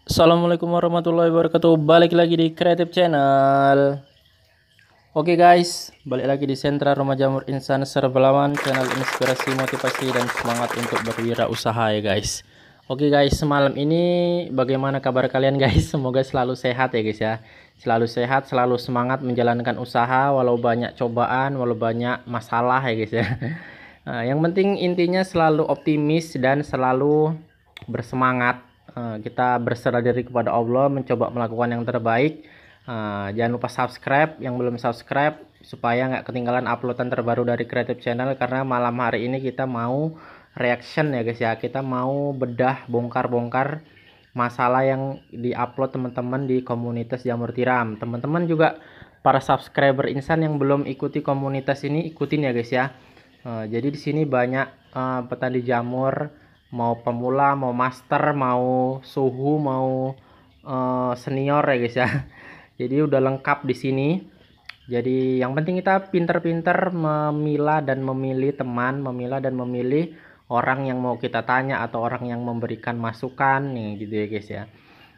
Assalamualaikum warahmatullahi wabarakatuh. Balik lagi di Creative Channel. Oke guys, balik lagi di Sentra Rumah Jamur Insan Serbelawan, channel inspirasi, motivasi, dan semangat untuk berwirausaha ya guys. Oke guys, semalam ini bagaimana kabar kalian guys? Semoga selalu sehat ya guys ya. Selalu sehat, selalu semangat menjalankan usaha walau banyak cobaan, walau banyak masalah ya guys ya. Nah, yang penting intinya selalu optimis dan selalu bersemangat. Kita berserah diri kepada Allah, mencoba melakukan yang terbaik. Jangan lupa subscribe yang belum subscribe supaya nggak ketinggalan uploadan terbaru dari Creative Channel, karena malam hari ini kita mau reaction ya guys ya. Kita mau bedah bongkar-bongkar masalah yang diupload teman-teman di komunitas jamur tiram. Teman-teman juga para subscriber Insan yang belum ikuti komunitas ini, ikutin ya guys ya. Jadi di sini banyak petani jamur, mau pemula, mau master, mau suhu, mau senior ya guys ya. Jadi udah lengkap di sini. Jadi yang penting kita pinter-pinter memilah dan memilih teman, memilah dan memilih orang yang mau kita tanya atau orang yang memberikan masukan nih gitu ya guys ya.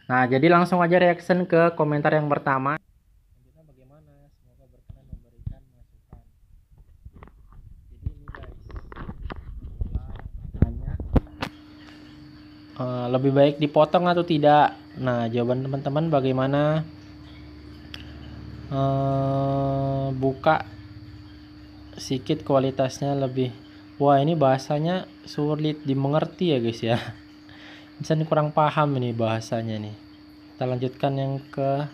Nah, jadi langsung aja reaction ke komentar yang pertama. Bagaimana? Semoga berkenan memberikan masukan. Jadi ini guys, lebih baik dipotong atau tidak? Nah, jawaban teman-teman bagaimana? Buka sedikit kualitasnya lebih. Wah, ini bahasanya sulit dimengerti ya guys ya. Insan kurang paham ini bahasanya nih. Kita lanjutkan yang ke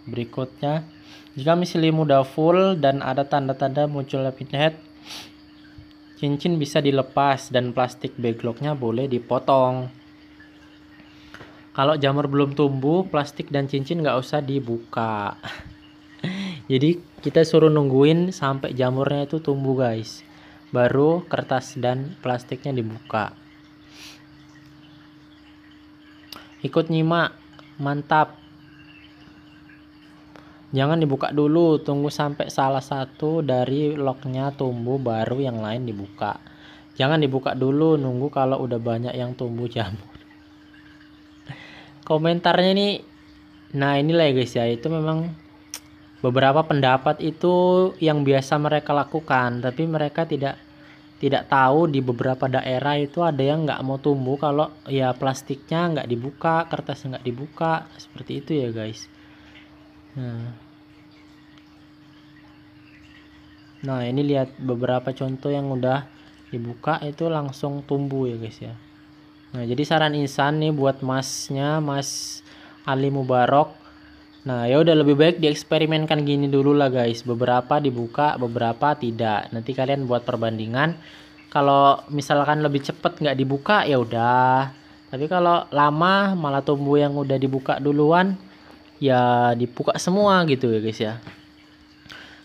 berikutnya. Jika misli mudah full dan ada tanda-tanda munculnya pinhead, cincin bisa dilepas dan plastik backlocknya boleh dipotong. Kalau jamur belum tumbuh, plastik dan cincin nggak usah dibuka. Jadi kita suruh nungguin sampai jamurnya itu tumbuh guys, baru kertas dan plastiknya dibuka. Ikut nyimak, mantap. Jangan dibuka dulu, tunggu sampai salah satu dari locknya tumbuh baru yang lain dibuka. Jangan dibuka dulu, nunggu kalau udah banyak yang tumbuh jamur. Komentarnya ini, nah inilah ya guys ya, itu memang beberapa pendapat itu yang biasa mereka lakukan, tapi mereka tidak tahu di beberapa daerah itu ada yang nggak mau tumbuh kalau ya plastiknya nggak dibuka, kertasnya nggak dibuka, seperti itu ya guys. Nah ini lihat beberapa contoh yang udah dibuka itu langsung tumbuh ya guys ya. Nah jadi saran Insan nih buat masnya, Mas Ali Mubarok, nah ya udah lebih baik dieksperimenkan gini dulu lah guys. Beberapa dibuka, beberapa tidak. Nanti kalian buat perbandingan. Kalau misalkan lebih cepet nggak dibuka ya udah. Tapi kalau lama malah tumbuh yang udah dibuka duluan, ya dibuka semua gitu ya guys ya.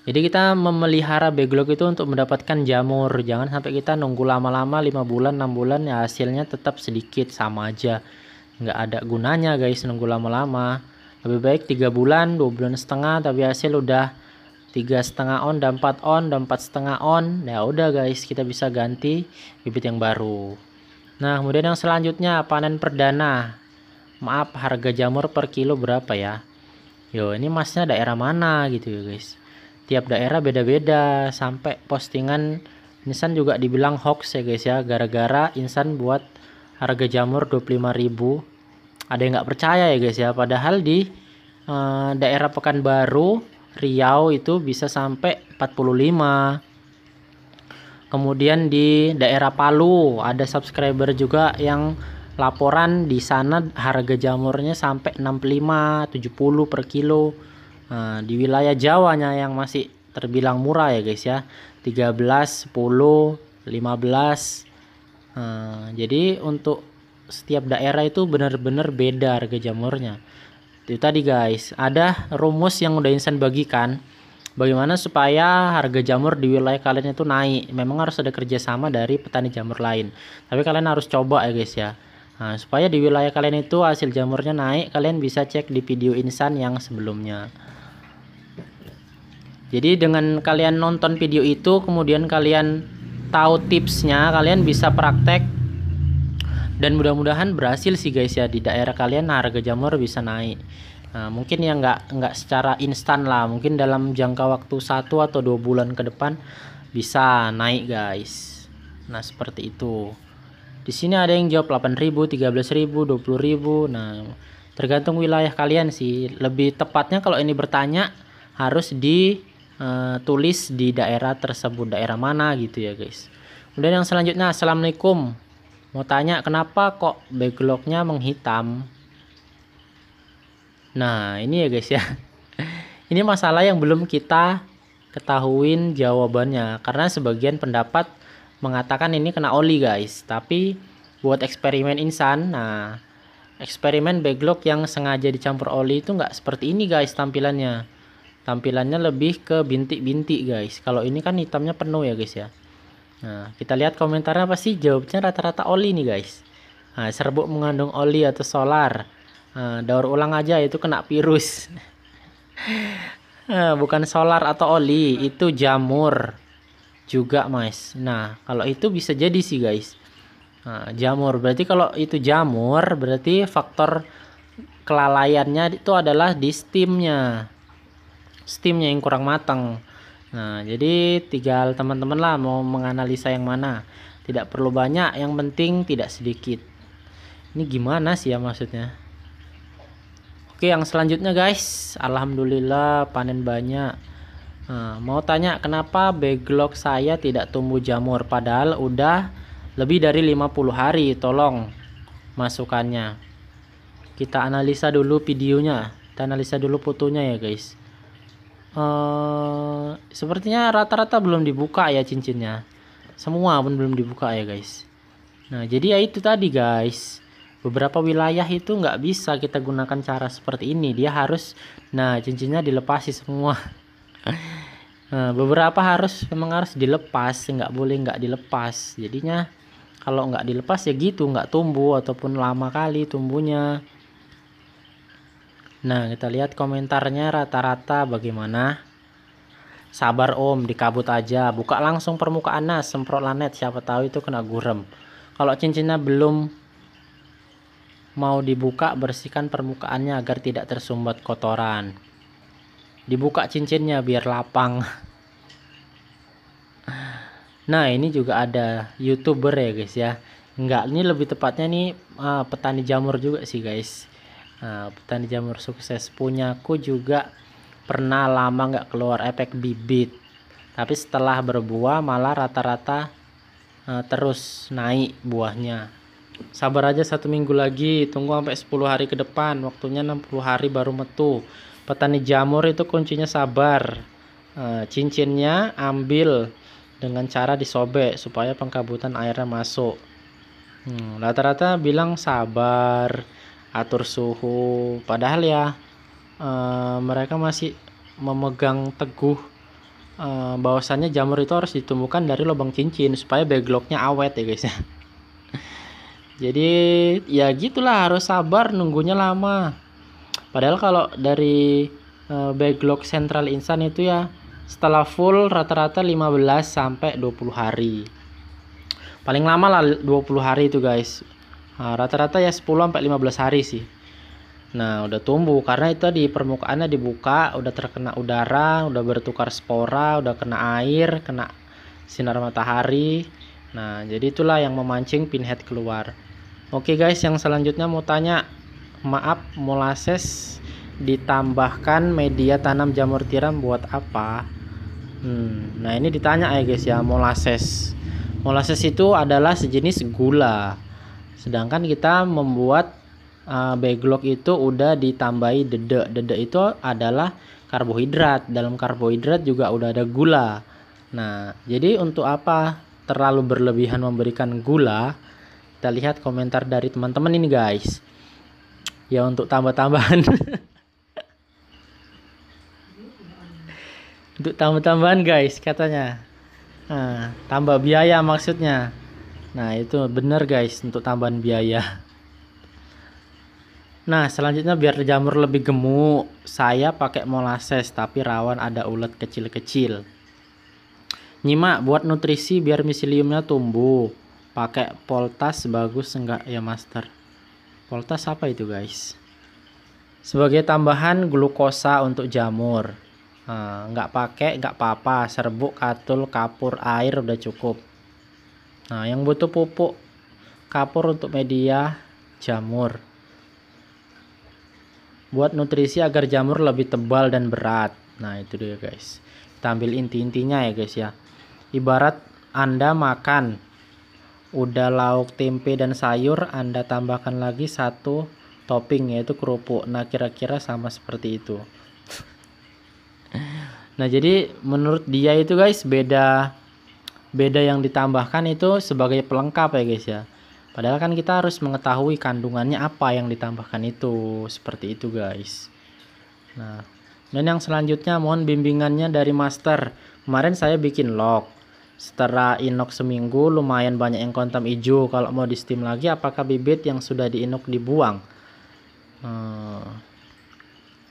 Jadi kita memelihara backlog itu untuk mendapatkan jamur. Jangan sampai kita nunggu lama-lama 5 bulan, 6 bulan ya hasilnya tetap sedikit, sama aja. Nggak ada gunanya guys nunggu lama-lama. Lebih baik 3 bulan, 2 bulan setengah tapi hasil udah 3,5 on dan 4 on dan 4,5 on. Ya udah guys, kita bisa ganti bibit yang baru. Nah, kemudian yang selanjutnya panen perdana. Maaf, harga jamur per kilo berapa ya? Yo, ini masnya daerah mana gitu ya guys. Tiap daerah beda-beda, sampai postingan Insan juga dibilang hoax ya guys ya, gara-gara Insan buat harga jamur 25.000. Ada yang nggak percaya ya guys ya, padahal di daerah Pekanbaru, Riau itu bisa sampai 45. Kemudian di daerah Palu ada subscriber juga yang laporan di sana harga jamurnya sampai 65, 70 per kilo. Nah, di wilayah Jawanya yang masih terbilang murah ya guys ya, 13, 10, 15. Jadi untuk setiap daerah itu benar-benar beda harga jamurnya. Itu tadi guys, ada rumus yang udah Insan bagikan bagaimana supaya harga jamur di wilayah kalian itu naik. Memang harus ada kerjasama dari petani jamur lain, tapi kalian harus coba ya guys ya. Nah, supaya di wilayah kalian itu hasil jamurnya naik, kalian bisa cek di video Insan yang sebelumnya. Jadi dengan kalian nonton video itu, kemudian kalian tahu tipsnya, kalian bisa praktek Dan mudah-mudahan berhasil sih guys ya, di daerah kalian harga jamur bisa naik. Nah, mungkin ya nggak secara instan lah, mungkin dalam jangka waktu 1 atau 2 bulan ke depan bisa naik guys. Nah seperti itu. Di sini ada yang jawab 8.000, 13.000, 20.000. Nah tergantung wilayah kalian sih. Lebih tepatnya kalau ini bertanya harus ditulis di daerah tersebut, daerah mana gitu ya guys. Kemudian yang selanjutnya, assalamualaikum. Mau tanya kenapa kok backlognya menghitam. Nah ini ya guys ya. Ini masalah yang belum kita ketahuin jawabannya, karena sebagian pendapat mengatakan ini kena oli guys. Tapi buat eksperimen insan, nah eksperimen backlog yang sengaja dicampur oli itu nggak seperti ini guys tampilannya. Tampilannya lebih ke bintik-bintik guys. Kalau ini kan hitamnya penuh ya guys ya. Nah kita lihat komentarnya, pasti jawabnya rata-rata oli nih guys. Nah, serbuk mengandung oli atau solar. Nah, daur ulang aja itu kena virus. Nah, bukan solar atau oli, itu jamur juga mas. Nah kalau itu bisa jadi sih guys. Nah, jamur berarti, kalau itu jamur berarti faktor kelalaiannya itu adalah di steamnya yang kurang matang. Nah jadi tinggal teman-teman lah mau menganalisa yang mana. Tidak perlu banyak, yang penting tidak sedikit. Ini gimana sih ya maksudnya. Oke yang selanjutnya guys, alhamdulillah panen banyak. Nah, mau tanya kenapa backlog saya tidak tumbuh jamur padahal udah lebih dari 50 hari. Tolong masukannya. Kita analisa dulu videonya, kita analisa dulu fotonya ya guys. Sepertinya rata-rata belum dibuka ya cincinnya, semua pun belum dibuka ya guys. Nah jadi ya itu tadi guys, beberapa wilayah itu nggak bisa kita gunakan cara seperti ini, dia harus, nah cincinnya dilepasi semua. Nah beberapa memang harus dilepas, nggak boleh nggak dilepas. Jadinya kalau nggak dilepas ya gitu, nggak tumbuh ataupun lama kali tumbuhnya. Nah kita lihat komentarnya rata-rata bagaimana. Sabar om, dikabut aja, buka langsung permukaannya, semprot lanet, siapa tahu itu kena gurem. Kalau cincinnya belum mau dibuka, bersihkan permukaannya agar tidak tersumbat kotoran. Dibuka cincinnya biar lapang. Nah ini juga ada YouTuber ya guys ya. Enggak, ini lebih tepatnya nih petani jamur juga sih guys. Nah, petani jamur sukses punyaku juga pernah lama nggak keluar efek bibit, tapi setelah berbuah malah rata-rata terus naik buahnya. Sabar aja 1 minggu lagi, tunggu sampai 10 hari ke depan, waktunya 60 hari baru metu. Petani jamur itu kuncinya sabar. Cincinnya ambil dengan cara disobek supaya pengkabutan airnya masuk. Rata-rata bilang sabar, atur suhu, padahal ya mereka masih memegang teguh bahwasannya jamur itu harus ditumbuhkan dari lubang cincin supaya backlognya awet ya guys ya. Jadi ya gitulah, harus sabar, nunggunya lama. Padahal kalau dari backlog sentral insan itu ya setelah full rata-rata 15 sampai 20 hari. Paling lama lah 20 hari itu guys. Rata-rata ya 10 sampai 15 hari sih. Nah udah tumbuh karena itu di permukaannya dibuka, udah terkena udara, udah bertukar spora, udah kena air, kena sinar matahari. Nah jadi itulah yang memancing pinhead keluar. Oke guys, yang selanjutnya mau tanya, maaf, molasses ditambahkan media tanam jamur tiram buat apa? Nah ini ditanya ya guys ya, molasses itu adalah sejenis gula. Sedangkan kita membuat backlog itu udah ditambahi dedek. Dedek itu adalah karbohidrat. Dalam karbohidrat juga udah ada gula. Nah, jadi untuk apa terlalu berlebihan memberikan gula? Kita lihat komentar dari teman-teman ini guys. Ya untuk tambah-tambahan. Untuk tambah-tambahan guys katanya. Nah, tambah biaya maksudnya. Nah itu bener guys, untuk tambahan biaya. Nah selanjutnya biar jamur lebih gemuk, saya pakai molasses tapi rawan ada ulat kecil-kecil. Nyimak buat nutrisi biar miseliumnya tumbuh. pakai Poltas bagus enggak ya Master? Poltas apa itu guys? Sebagai tambahan glukosa untuk jamur. Nah, nggak pakai nggak apa-apa, serbuk, katul, kapur, air udah cukup. Nah, yang butuh pupuk kapur untuk media jamur. Buat nutrisi agar jamur lebih tebal dan berat. Nah, itu dia guys. Kita ambil inti-intinya ya guys ya. Ibarat Anda makan udah lauk tempe dan sayur, Anda tambahkan lagi satu topping yaitu kerupuk. Nah, kira-kira sama seperti itu. Nah, jadi menurut dia itu guys, beda yang ditambahkan itu sebagai pelengkap ya guys ya. Padahal kan kita harus mengetahui kandungannya apa yang ditambahkan itu. Seperti itu guys. Nah, dan yang selanjutnya mohon bimbingannya dari Master. Kemarin saya bikin log. Setelah inok seminggu lumayan banyak yang kontam hijau. Kalau mau di steam lagi, apakah bibit yang sudah diinok dibuang?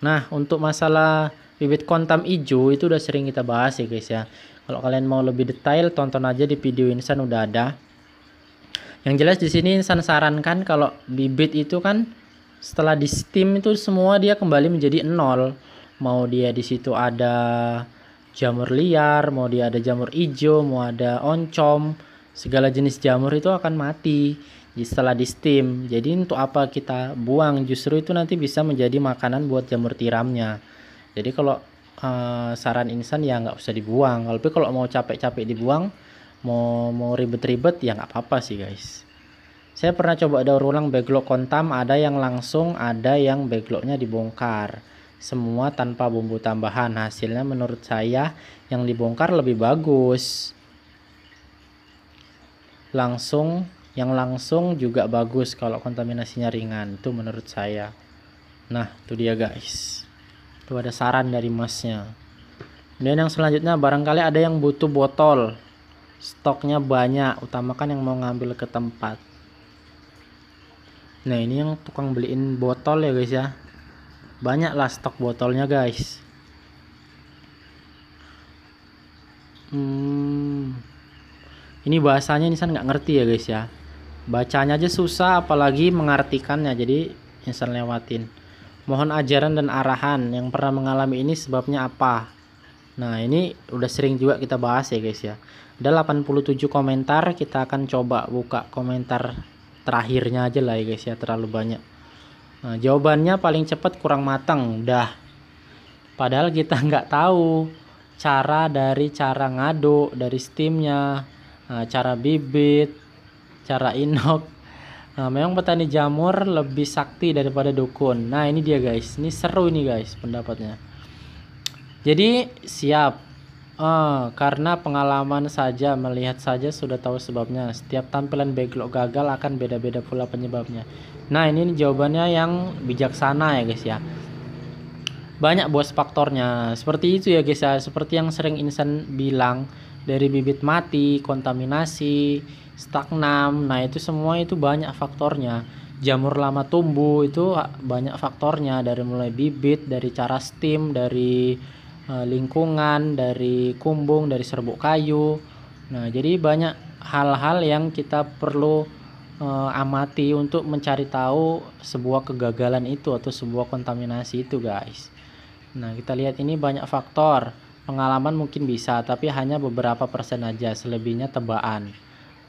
Nah, untuk masalah bibit kontam hijau itu udah sering kita bahas ya guys ya. Kalau kalian mau lebih detail, tonton aja di video Insan udah ada. Yang jelas di sini Insan sarankan kalau bibit itu kan setelah di steam itu semua dia kembali menjadi 0. Mau dia di situ ada jamur liar, mau dia ada jamur hijau, mau ada oncom, segala jenis jamur itu akan mati setelah di steam. Jadi untuk apa kita buang? Justru itu nanti bisa menjadi makanan buat jamur tiramnya. Jadi kalau saran Insan ya nggak usah dibuang. Tapi kalau mau capek-capek dibuang, mau ribet-ribet ya nggak apa-apa sih guys. Saya pernah coba daur ulang backlog kontam, ada yang langsung, ada yang backlognya dibongkar. Semua tanpa bumbu tambahan. Hasilnya menurut saya yang dibongkar lebih bagus. Yang langsung juga bagus kalau kontaminasinya ringan. Itu menurut saya. Nah, itu dia guys. Itu ada saran dari masnya. Dan yang selanjutnya barangkali ada yang butuh botol. Stoknya banyak, utamakan yang mau ngambil ke tempat. Nah, ini yang tukang beliin botol ya guys ya. Banyak lah stok botolnya guys. Ini bahasanya Insan nggak ngerti ya guys ya. Bacanya aja susah, apalagi mengartikannya. Jadi Insan lewatin. Mohon ajaran dan arahan. Yang pernah mengalami ini sebabnya apa? Nah, ini udah sering juga kita bahas ya guys ya. Ada 87 komentar. Kita akan coba buka komentar terakhirnya aja lah ya guys ya. Terlalu banyak. Nah, jawabannya paling cepat kurang matang. Dah. Padahal kita nggak tahu cara ngaduk, dari steamnya, cara bibit, cara inok. Nah, memang petani jamur lebih sakti daripada dukun. Nah, ini dia guys. Ini seru ini guys pendapatnya. Jadi siap. Karena pengalaman saja, melihat saja sudah tahu sebabnya. Setiap tampilan backlog gagal akan beda-beda pula penyebabnya. Nah, ini jawabannya yang bijaksana ya guys ya. Banyak bos faktornya. Seperti itu ya guys ya. Seperti yang sering Insan bilang, dari bibit mati, kontaminasi, stagnan. Nah, itu semua itu banyak faktornya. Jamur lama tumbuh itu banyak faktornya, dari mulai bibit, dari cara steam, dari lingkungan, dari kumbung, dari serbuk kayu. Nah, jadi banyak hal-hal yang kita perlu amati untuk mencari tahu sebuah kegagalan itu atau sebuah kontaminasi itu guys. Nah, kita lihat ini banyak faktor. Pengalaman mungkin bisa, tapi hanya beberapa persen aja, selebihnya tebaan.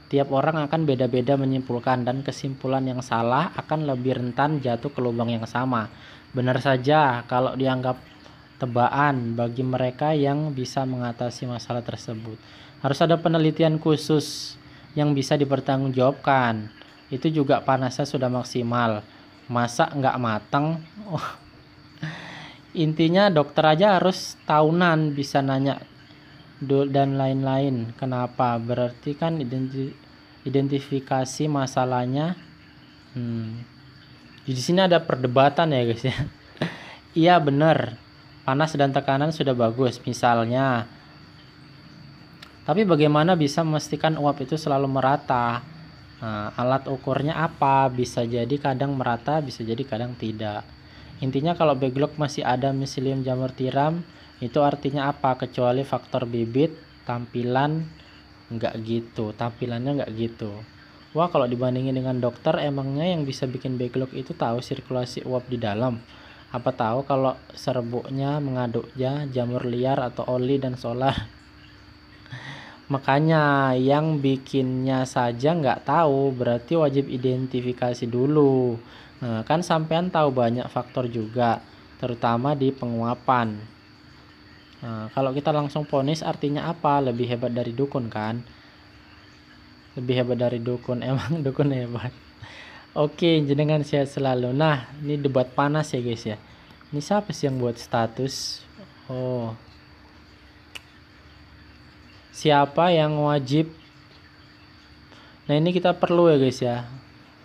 Tiap orang akan beda-beda menyimpulkan, dan kesimpulan yang salah akan lebih rentan jatuh ke lubang yang sama. Benar saja kalau dianggap tebaan bagi mereka yang bisa mengatasi masalah tersebut. Harus ada penelitian khusus yang bisa dipertanggungjawabkan. Itu juga panasnya sudah maksimal. Masa nggak matang? Intinya dokter aja harus tahunan bisa nanya dan lain-lain. Kenapa? Berarti kan identifikasi masalahnya. Di sini ada perdebatan ya guys ya. Iya benar. Panas dan tekanan sudah bagus misalnya. Tapi bagaimana bisa memastikan uap itu selalu merata? Nah, alat ukurnya apa? Bisa jadi kadang merata, bisa jadi kadang tidak. Intinya kalau backlog masih ada miselium jamur tiram, itu artinya apa? Kecuali faktor bibit, tampilannya nggak gitu. Wah, kalau dibandingin dengan dokter, emangnya yang bisa bikin backlog itu tahu sirkulasi uap di dalam? Apa tahu kalau serbuknya mengaduknya jamur liar atau oli dan solar? Makanya yang bikinnya saja nggak tahu, berarti wajib identifikasi dulu. Nah, kan sampean tahu banyak faktor juga, terutama di penguapan. Nah, kalau kita langsung vonis artinya apa? Lebih hebat dari dukun kan? Lebih hebat dari dukun, emang dukun hebat. Oke, jenengan sehat selalu. Nah, ini debat panas ya guys ya. Ini siapa sih yang buat status? Oh, siapa yang wajib? Nah, ini kita perlu ya guys ya.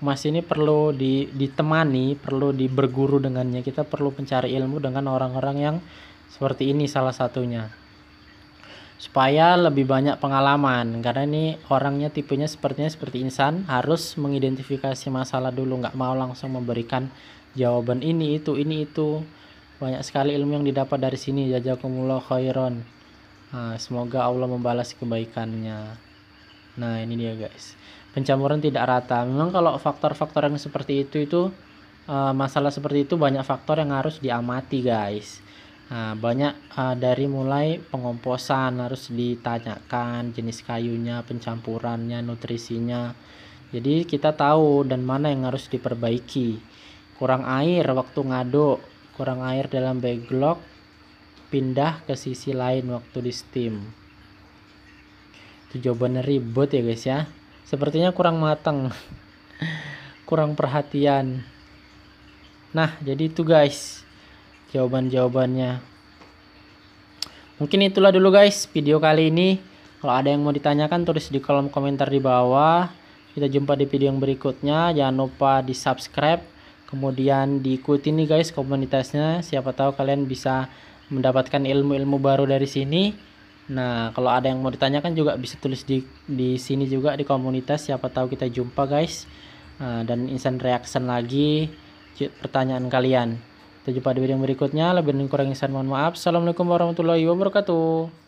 Mas ini perlu ditemani, perlu berguru dengannya. Kita perlu mencari ilmu dengan orang-orang yang seperti ini salah satunya. Supaya lebih banyak pengalaman, karena ini orangnya tipenya sepertinya seperti insan, harus mengidentifikasi masalah dulu, nggak mau langsung memberikan jawaban ini itu. Banyak sekali ilmu yang didapat dari sini. Jazakumullah khairan. Nah, semoga Allah membalas kebaikannya. Nah, ini dia guys, pencampuran tidak rata. Memang kalau faktor-faktor yang seperti itu masalah seperti itu banyak faktor yang harus diamati guys. Nah, banyak dari mulai pengomposan harus ditanyakan jenis kayunya, pencampurannya, nutrisinya. Jadi kita tahu dan mana yang harus diperbaiki. Kurang air waktu ngaduk, kurang air dalam backlog, pindah ke sisi lain waktu di steam. Itu jawabannya ribet ya guys ya. Sepertinya kurang matang. Kurang perhatian. Nah, jadi itu guys jawaban-jawabannya. Mungkin itulah dulu guys video kali ini. Kalau ada yang mau ditanyakan tulis di kolom komentar di bawah. Kita jumpa di video yang berikutnya. Jangan lupa di subscribe, kemudian diikuti nih guys komunitasnya. Siapa tahu kalian bisa mendapatkan ilmu-ilmu baru dari sini. Nah, kalau ada yang mau ditanyakan juga bisa tulis di sini juga di komunitas. Siapa tahu kita jumpa guys. Dan instant reaction lagi pertanyaan kalian. Kita jumpa di video yang berikutnya. Lebih dan kurang mohon maaf. Assalamualaikum warahmatullahi wabarakatuh.